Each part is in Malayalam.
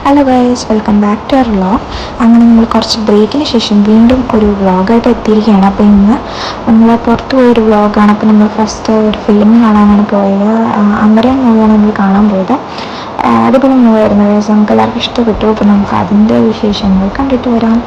Hello guys, welcome back to our vlog. അങ്ങനെ നമ്മൾ കുറച്ച് ബ്രേക്കിന് ശേഷം വീണ്ടും ഒരു വ്ളോഗായിട്ട് എത്തിയിരിക്കുകയാണ്. അപ്പോൾ ഇന്ന് നമ്മൾ പുറത്ത് പോയൊരു വ്ളോഗാണ്. അപ്പോൾ നമ്മൾ ഫസ്റ്റ് ഒരു ഫിലിം കാണാനാണ് പോയത്. അമരം മൂവിയാണ് നമ്മൾ കാണാൻ പോയത്. അടിപൊളി മൂവായിരുന്നു ഗൈസ്, നമുക്ക് എല്ലാവർക്കും ഇഷ്ടപ്പെട്ടു. അപ്പോൾ നമുക്ക് അതിൻ്റെ വിശേഷങ്ങൾ കണ്ടിട്ട് വരാം.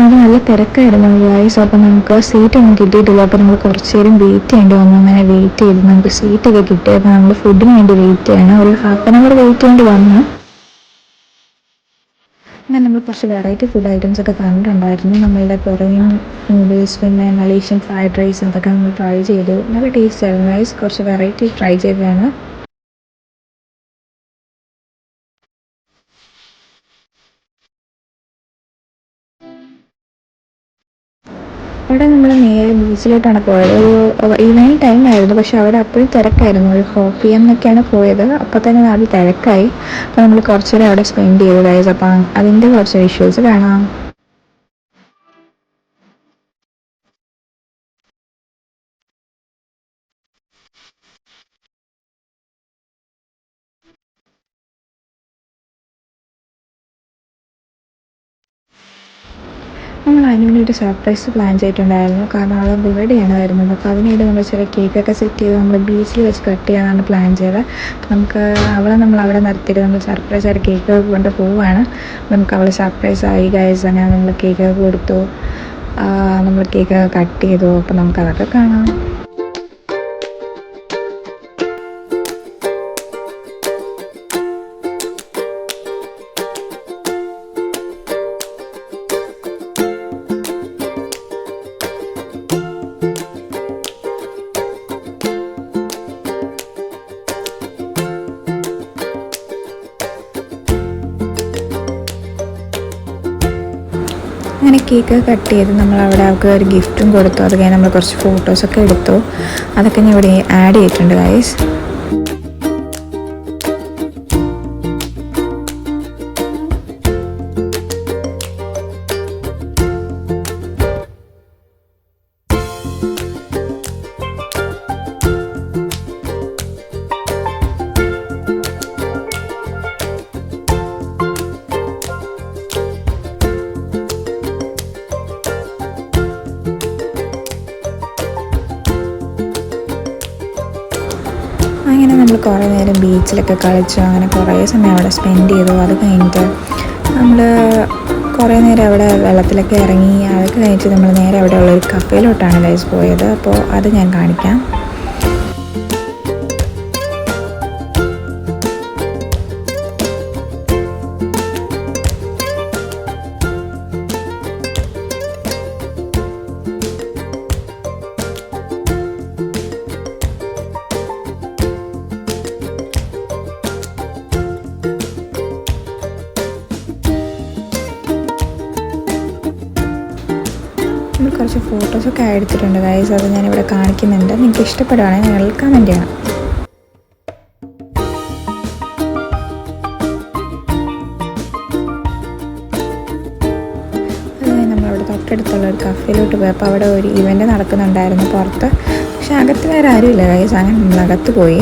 അത് നല്ല തിരക്കായിരുന്നു ഗൈസ്. അപ്പോൾ നമുക്ക് സീറ്റൊന്നും കിട്ടിയിട്ടില്ല. അപ്പോൾ നമ്മൾ കുറച്ച് നേരം വെയിറ്റ് ചെയ്യേണ്ടി വന്നു. അങ്ങനെ വെയിറ്റ് ചെയ്ത് നമുക്ക് സീറ്റൊക്കെ കിട്ടി. അപ്പോൾ നമ്മൾ ഫുഡിന് വേണ്ടി വെയിറ്റ് ചെയ്യണം. ഒരു ഹാഫ് ആൻ അവർ വെയിറ്റ് ചെയ്യേണ്ടി വന്നു. അങ്ങനെ നമ്മൾ കുറച്ച് വെറൈറ്റി ഫുഡ് ഐറ്റംസ് ഒക്കെ കണ്ടിട്ടുണ്ടായിരുന്നു. നമ്മളുടെ കൊറിയൻ നൂഡിൽസ്, പിന്നെ മലേഷ്യൻ ഫ്രൈഡ് റൈസ്, അതൊക്കെ നമ്മൾ ട്രൈ ചെയ്തു. നല്ല ടേസ്റ്റ് ആയിരുന്നു ഗൈസ്. കുറച്ച് വെറൈറ്റി ട്രൈ ചെയ്തതാണ്. അവിടെ നമ്മൾ നേരെ ബീച്ചിലോട്ടാണ് പോയത്. ഒരു ഈവനിങ് ടൈം ആയിരുന്നു, പക്ഷെ അവിടെ അപ്പോഴും തിരക്കായിരുന്നു. ഒരു 4 PM എന്നൊക്കെയാണ് പോയത്. അപ്പോൾ തന്നെ നല്ല തിരക്കായി. അപ്പോൾ നമ്മൾ കുറച്ച് നേരം അവിടെ സ്പെൻഡ് ചെയ്തു ഗൈസ്. അപ്പം അതിൻ്റെ കുറച്ച് വിഷ്വൽസ് കാണാം. നമ്മൾ അനുവിനൊരു സർപ്രൈസ് പ്ലാൻ ചെയ്തിട്ടുണ്ടായിരുന്നു. കാരണം അവൾ ബർത്ത്ഡേയാണ് വരുന്നത്. അപ്പോൾ അതിനായിട്ട് നമ്മൾ ചില കേക്കൊക്കെ സെറ്റ് ചെയ്ത് നമ്മൾ ബീച്ചിൽ വെച്ച് കട്ട് ചെയ്യാനാണ് പ്ലാൻ ചെയ്തത്. അപ്പോൾ നമുക്ക് നമ്മൾ അവിടെ നിർത്തിയിട്ട് നമ്മൾ സർപ്രൈസ് ആയിട്ട് കേക്കൊക്കെ കൊണ്ട് പോവുകയാണ്. നമുക്ക് അവൾ സർപ്രൈസ് ആയി ഗൈസ്. അങ്ങനെ നമ്മൾ കേക്കൊക്കെ കൊടുത്തു, നമ്മൾ കേക്കൊക്കെ കട്ട് ചെയ്തു. അപ്പോൾ നമുക്കതൊക്കെ കാണാം. അങ്ങനെ കേക്ക് കട്ട് ചെയ്ത് നമ്മൾ അവിടെ അവർക്ക് ഒരു ഗിഫ്റ്റും കൊടുത്തു. അത് കഴിഞ്ഞ് നമ്മൾ കുറച്ച് ഫോട്ടോസൊക്കെ എടുത്തു. അതൊക്കെ ഞാൻ ഇവിടെ ആഡ് ചെയ്തിട്ടുണ്ട് ഗൈസ്. അങ്ങനെ നമ്മൾ കുറേ നേരം ബീച്ചിലൊക്കെ കളിച്ചു. അങ്ങനെ കുറേ സമയം അവിടെ സ്പെൻഡ് ചെയ്തു. അത് കഴിഞ്ഞിട്ട് നമ്മൾ കുറേ നേരം അവിടെ വെള്ളത്തിലൊക്കെ ഇറങ്ങി. അതൊക്കെ കഴിഞ്ഞിട്ട് നമ്മൾ നേരെ അവിടെ ഉള്ളൊരു കഫേയിലോട്ടാണ് ഗൈസ് പോയത്. അപ്പോൾ അത് ഞാൻ കാണിക്കാം. നമ്മൾ കുറച്ച് ഫോട്ടോസൊക്കെ എടുത്തിട്ടുണ്ട് ഗൈസ്. അത് ഞാനിവിടെ കാണിക്കുന്നുണ്ട്. നിങ്ങൾക്ക് ഇഷ്ടപ്പെടുകയാണെങ്കിൽ നിങ്ങൾ കമൻറ്റ് ചെയ്യണം. അത് നമ്മളവിടെ തൊട്ടടുത്തുള്ള ഒരു കഫേയിലോട്ട് പോയി. അപ്പോൾ അവിടെ ഒരു ഇവൻ്റ് നടക്കുന്നുണ്ടായിരുന്നു പുറത്ത്. പക്ഷെ അകത്ത് വേറെ ആരുമില്ല ഗൈസ്. അങ്ങനെ നമ്മൾ അകത്ത് പോയി.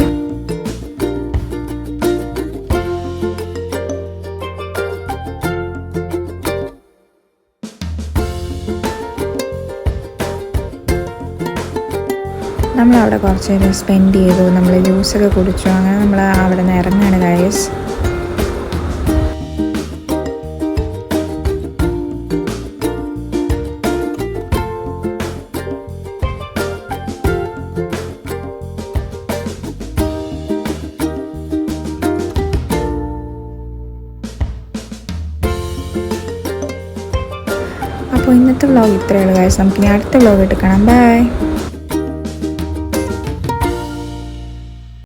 നമ്മളവിടെ കുറച്ച് നേരം സ്പെൻഡ് ചെയ്തു. നമ്മൾ ജ്യൂസൊക്കെ കുടിച്ചു. അങ്ങനെ നമ്മൾ അവിടെ നിന്ന് ഇറങ്ങുകയാണ് ഗൈസ്. അപ്പോൾ ഇന്നത്തെ വ്ളോഗ് ഇത്രയേ ഉള്ളൂ ഗൈസ്. നമുക്കിനി അടുത്ത വ്ളോഗ് ഇട്ട് കാണാം. ബൈ.